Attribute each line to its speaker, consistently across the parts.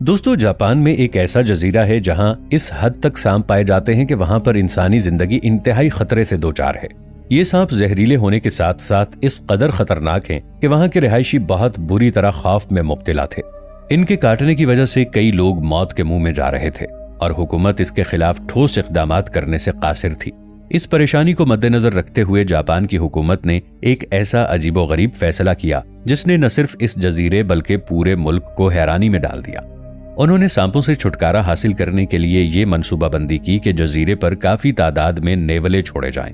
Speaker 1: दोस्तों, जापान में एक ऐसा जजीरा है जहां इस हद तक सांप पाए जाते हैं कि वहां पर इंसानी जिंदगी इंतहाई खतरे से दो चार है। ये सांप जहरीले होने के साथ साथ इस कदर खतरनाक हैं कि वहां के रिहायशी बहुत बुरी तरह खौफ में मुब्तला थे। इनके काटने की वजह से कई लोग मौत के मुंह में जा रहे थे और हुकूमत इसके खिलाफ ठोस इक़दामात करने से कासिर थी। इस परेशानी को मद्देनजर रखते हुए जापान की हुकूमत ने एक ऐसा अजीबोगरीब फैसला किया जिसने न सिर्फ इस जजीरे बल्कि पूरे मुल्क को हैरानी में डाल दिया। उन्होंने सांपों से छुटकारा हासिल करने के लिए ये मनसूबाबंदी की कि जजीरे पर काफी तादाद में नेवले छोड़े जाएं।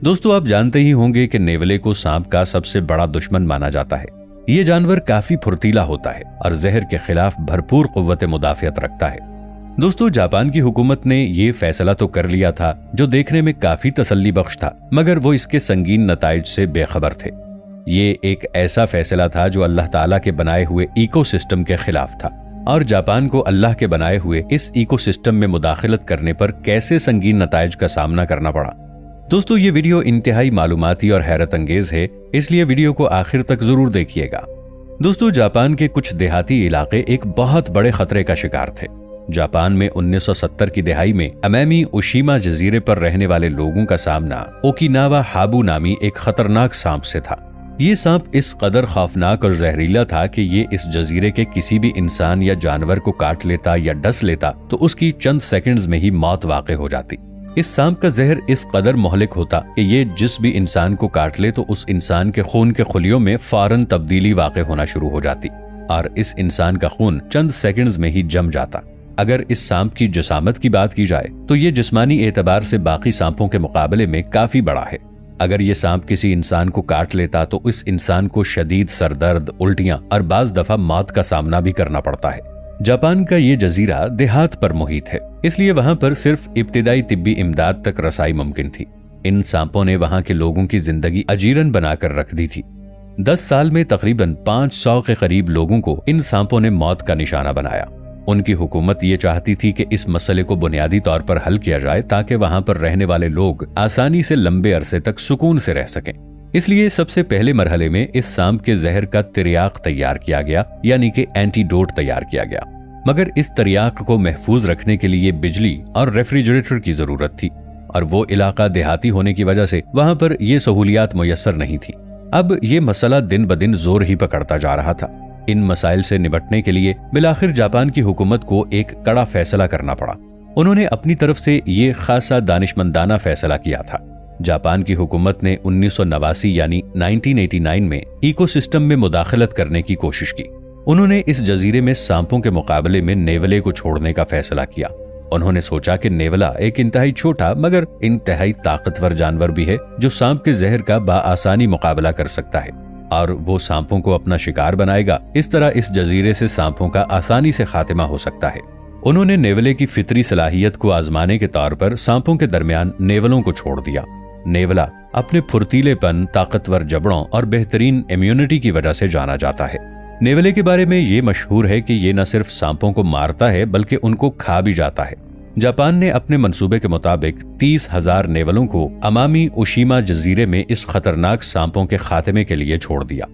Speaker 1: दोस्तों, आप जानते ही होंगे कि नेवले को सांप का सबसे बड़ा दुश्मन माना जाता है। ये जानवर काफी फुर्तीला होता है और जहर के खिलाफ भरपूर कुव्वत मुदाफियत रखता है। दोस्तों, जापान की हुकूमत ने ये फैसला तो कर लिया था जो देखने में काफी तसल्ली बख्श था, मगर वो इसके संगीन नताइज से बेखबर थे। ये एक ऐसा फैसला था जो अल्लाह ताला के बनाए हुए इकोसिस्टम के खिलाफ था और जापान को अल्लाह के बनाए हुए इस इकोसिस्टम में मुदाखलत करने पर कैसे संगीन नताइज का सामना करना पड़ा। दोस्तों, ये वीडियो इंतहाई मालूमाती और हैरत अंगेज है, इसलिए वीडियो को आखिर तक जरूर देखिएगा। दोस्तों, जापान के कुछ देहाती इलाके एक बहुत बड़े खतरे का शिकार थे। जापान में 1970 की दिहाई में अमामी ओशिमा जजीरे पर रहने वाले लोगों का सामना ओकिनावा हाबू नामी एक खतरनाक सांप से था। ये सांप इस कदर खौफनाक और जहरीला था कि ये इस जजीरे के किसी भी इंसान या जानवर को काट लेता या डस लेता तो उसकी चंद सेकंड्स में ही मौत वाक़ई हो जाती। इस सांप का जहर इस कदर मोहलिक होता कि ये जिस भी इंसान को काट ले तो उस इंसान के खून के खुलियों में फौरन तब्दीली वाक़ई होना शुरू हो जाती और इस इंसान का खून चंद सेकंड्स में ही जम जाता। अगर इस सांप की जसामत की बात की जाए तो ये जिस्मानी एतबार से बाकी सांपों के मुकाबले में काफी बड़ा है। अगर ये सांप किसी इंसान को काट लेता तो इस इंसान को शदीद सरदर्द, उल्टियां और बाज दफा मौत का सामना भी करना पड़ता है। जापान का ये जजीरा देहात पर मुहित है, इसलिए वहां पर सिर्फ इब्तिदाई तिब्बी इमदाद तक रसाई मुमकिन थी। इन सांपों ने वहां के लोगों की जिंदगी अजीरन बनाकर रख दी थी। 10 साल में तकरीबन 500 के करीब लोगों को इन सांपों ने मौत का निशाना बनाया। उनकी हुकूमत ये चाहती थी कि इस मसले को बुनियादी तौर पर हल किया जाए ताकि वहां पर रहने वाले लोग आसानी से लंबे अरसे तक सुकून से रह सकें। इसलिए सबसे पहले मरहले में इस सांप के जहर का तिर्याक तैयार किया गया, यानी कि एंटीडोट तैयार किया गया। मगर इस तिर्याक को महफूज रखने के लिए बिजली और रेफ्रिजरेटर की जरूरत थी और वो इलाका देहाती होने की वजह से वहां पर ये सहूलियात मुयस्सर नहीं थी। अब ये मसला दिन ब दिन जोर ही पकड़ता जा रहा था। इन मसाइल से निपटने के लिए बिलाखिर जापान की हुकूमत को एक कड़ा फैसला करना पड़ा। उन्होंने अपनी तरफ से ये खासा दानिशमंदाना फैसला किया था। जापान की हुकूमत ने 1989 यानी 1989 में इकोसिस्टम में मुदाखलत करने की कोशिश की। उन्होंने इस जजीरे में सांपों के मुकाबले में नेवले को छोड़ने का फैसला किया। उन्होंने सोचा कि नेवला एक इंतहाई छोटा मगर इंतहाई ताकतवर जानवर भी है जो सांप के जहर का बाआसानी मुकाबला कर सकता है और वो सांपों को अपना शिकार बनाएगा। इस तरह इस जजीरे से सांपों का आसानी से खात्मा हो सकता है। उन्होंने नेवले की फितरी सलाहियत को आजमाने के तौर पर सांपों के दरमियान नेवलों को छोड़ दिया। नेवला अपने फुर्तीलेपन, ताकतवर जबड़ों और बेहतरीन इम्यूनिटी की वजह से जाना जाता है। नेवले के बारे में ये मशहूर है कि ये न सिर्फ सांपों को मारता है बल्कि उनको खा भी जाता है। जापान ने अपने मंसूबे के मुताबिक 30,000 नेवलों को अमामी ओशिमा जजीरे में इस खतरनाक सांपों के खात्मे के लिए छोड़ दिया।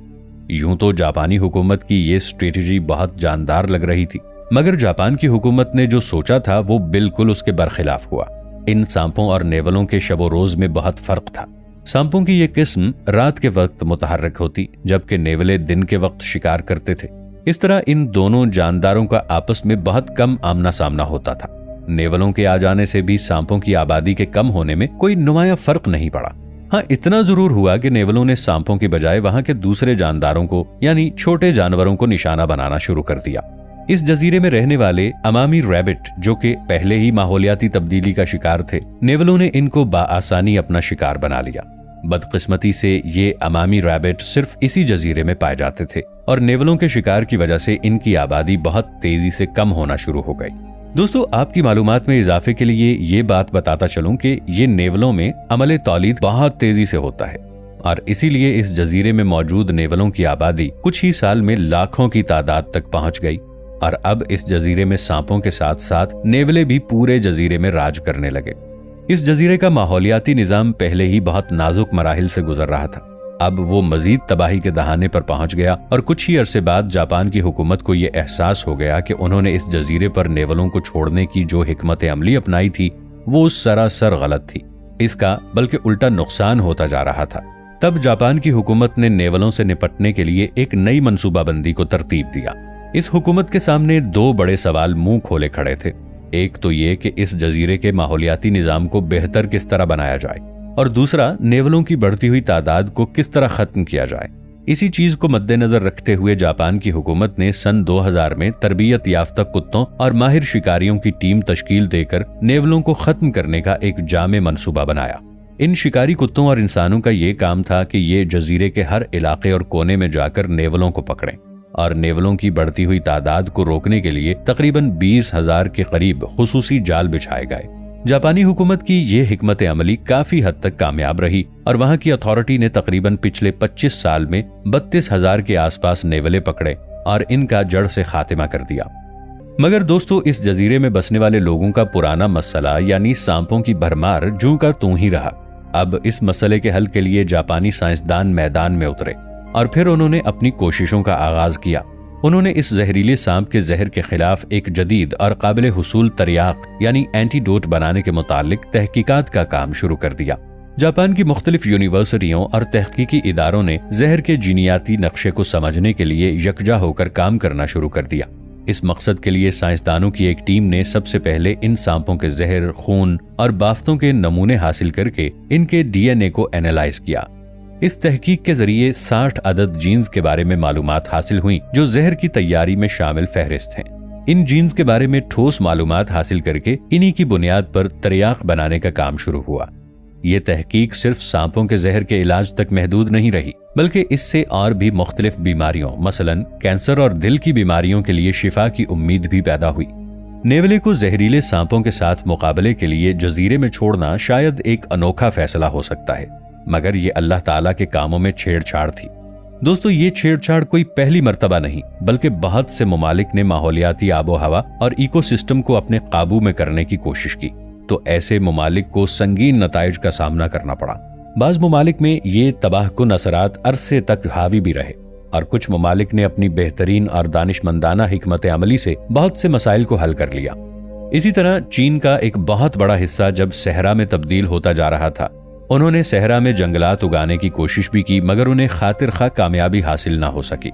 Speaker 1: यूं तो जापानी हुकूमत की ये स्ट्रेटजी बहुत जानदार लग रही थी, मगर जापान की हुकूमत ने जो सोचा था वो बिल्कुल उसके बरखिलाफ हुआ। इन सांपों और नेवलों के शबो रोज में बहुत फर्क था। सांपों की ये किस्म रात के वक्त मुतहर्रिक होती जबकि नेवले दिन के वक्त शिकार करते थे। इस तरह इन दोनों जानदारों का आपस में बहुत कम आमना सामना होता था। नेवलों के आ जाने से भी सांपों की आबादी के कम होने में कोई नुमाया फर्क नहीं पड़ा। हाँ, इतना जरूर हुआ कि नेवलों ने सांपों की बजाय वहां के दूसरे जानदारों को यानी छोटे जानवरों को निशाना बनाना शुरू कर दिया। इस जजीरे में रहने वाले अमामी रैबिट जो कि पहले ही माहौलियाती तब्दीली का शिकार थे, नेवलों ने इनको बाआसानी अपना शिकार बना लिया। बदकिस्मती से ये अमामी रैबिट सिर्फ इसी जजीरे में पाए जाते थे और नेवलों के शिकार की वजह से इनकी आबादी बहुत तेजी से कम होना शुरू हो गई। दोस्तों, आपकी मालूमात में इजाफे के लिए ये बात बताता चलूं कि ये नेवलों में अमले तौलीद बहुत तेजी से होता है और इसीलिए इस जजीरे में मौजूद नेवलों की आबादी कुछ ही साल में लाखों की तादाद तक पहुंच गई और अब इस जजीरे में सांपों के साथ साथ नेवले भी पूरे जजीरे में राज करने लगे। इस जजीरे का माहौलियाती निजाम पहले ही बहुत नाजुक मराहिल से गुजर रहा था। अब वो मजीद तबाही के दहाने पर पहुंच गया और कुछ ही अरसे बाद जापान की हुकूमत को ये एहसास हो गया कि उन्होंने इस जजीरे पर नेवलों को छोड़ने की जो हिकमत अमली अपनाई थी वो सरासर गलत थी। इसका बल्कि उल्टा नुकसान होता जा रहा था। तब जापान की हुकूमत ने नेवलों से निपटने के लिए एक नई मंसूबाबंदी को तरतीब दिया। इस हुकूमत के सामने दो बड़े सवाल मुंह खोले खड़े थे। एक तो ये कि इस जजीरे के माहौलियाती निजाम को बेहतर किस तरह बनाया जाए और दूसरा नेवलों की बढ़ती हुई तादाद को किस तरह खत्म किया जाए। इसी चीज को मद्देनजर रखते हुए जापान की हुकूमत ने सन 2000 में तरबियत याफ्ता कुत्तों और माहिर शिकारियों की टीम तश्कील देकर नेवलों को खत्म करने का एक जामे मंसूबा बनाया। इन शिकारी कुत्तों और इंसानों का ये काम था कि ये जजीरे के हर इलाके और कोने में जाकर नेवलों को पकड़ें और नेवलों की बढ़ती हुई तादाद को रोकने के लिए तकरीबन 20,000 के करीब खुसूसी जाल बिछाए गए। जापानी हुकूमत की ये हिकमत अमली काफी हद तक कामयाब रही और वहां की अथॉरिटी ने तकरीबन पिछले 25 साल में 32,000 के आसपास नेवले पकड़े और इनका जड़ से खात्मा कर दिया। मगर दोस्तों, इस जजीरे में बसने वाले लोगों का पुराना मसला यानी सांपों की भरमार जूं का तूं ही रहा। अब इस मसले के हल के लिए जापानी साइंसदान मैदान में उतरे और फिर उन्होंने अपनी कोशिशों का आगाज किया। उन्होंने इस जहरीले सांप के जहर के खिलाफ एक जदीद और काबिल हुसूल तरियाक यानी एंटीडोट बनाने के मुतालिक तहकीकात का काम शुरू कर दिया। जापान की मुख्तलिफ यूनिवर्सिटियों और तहकीकी इदारों ने जहर के जीनियाती नक्शे को समझने के लिए यकजा होकर काम करना शुरू कर दिया। इस मकसद के लिए साइंसदानों की एक टीम ने सबसे पहले इन सांपों के जहर, खून और बाफ्तों के नमूने हासिल करके इनके डीएनए को एनालाइज किया। इस तहकीक के जरिए 60 अदद जीन्स के बारे में मालूमात हासिल हुई जो जहर की तैयारी में शामिल फहरिस्त हैं। इन जीन्स के बारे में ठोस मालूमात हासिल करके इन्हीं की बुनियाद पर तरियाक बनाने का काम शुरू हुआ। ये तहकीक सिर्फ सांपों के जहर के इलाज तक महदूद नहीं रही, बल्कि इससे और भी मुख्तलिफ बीमारियों मसलन कैंसर और दिल की बीमारियों के लिए शिफा की उम्मीद भी पैदा हुई। नेवले को जहरीले सांपों के साथ मुकाबले के लिए जजीरे में छोड़ना शायद एक अनोखा फैसला हो सकता है, मगर ये अल्लाह ताला के कामों में छेड़छाड़ थी। दोस्तों, ये छेड़छाड़ कोई पहली मर्तबा नहीं, बल्कि बहुत से ममालिक ने माहौलियाती आबो हवा और इकोसिस्टम को अपने काबू में करने की कोशिश की, तो ऐसे ममालिक को संगीन नताइज का सामना करना पड़ा। बाज ममालिक में ये तबाहकुन असरात अरसे तक हावी भी रहे और कुछ ममालिक ने अपनी बेहतरीन और दानिशमंदाना हिकमत अमली से बहुत से मसाइल को हल कर लिया। इसी तरह चीन का एक बहुत बड़ा हिस्सा जब सहरा में तब्दील होता जा रहा था, उन्होंने सहरा में जंगलात उगाने की कोशिश भी की, मगर उन्हें खातिर खा कामयाबी हासिल ना हो सकी।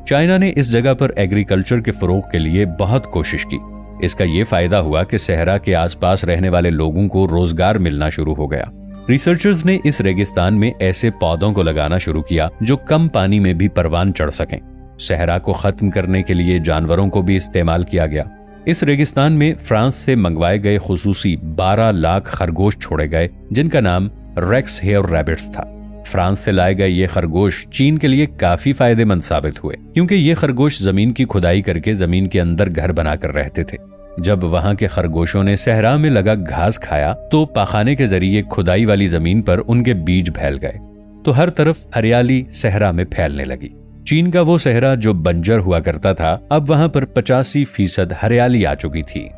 Speaker 1: चाइना ने इस जगह पर एग्रीकल्चर के फरोग के लिए बहुत कोशिश की। इसका ये फायदा हुआ कि सहरा के आसपास रहने वाले लोगों को रोजगार मिलना शुरू हो गया। रिसर्चर्स ने इस रेगिस्तान में ऐसे पौधों को लगाना शुरू किया जो कम पानी में भी परवान चढ़ सकें। सहरा को खत्म करने के लिए जानवरों को भी इस्तेमाल किया गया। इस रेगिस्तान में फ्रांस से मंगवाए गए खुसूसी 12 लाख खरगोश छोड़े गए, जिनका नाम रेक्स हेयर रैबिट्स था। फ्रांस से लाए गए ये खरगोश चीन के लिए काफी फायदेमंद साबित हुए, क्योंकि ये खरगोश जमीन की खुदाई करके जमीन के अंदर घर बनाकर रहते थे। जब वहां के खरगोशों ने सहरा में लगा घास खाया तो पाखाने के जरिए खुदाई वाली जमीन पर उनके बीज फैल गए, तो हर तरफ हरियाली सहरा में फैलने लगी। चीन का वो सहरा जो बंजर हुआ करता था, अब वहां पर 85% हरियाली आ चुकी थी।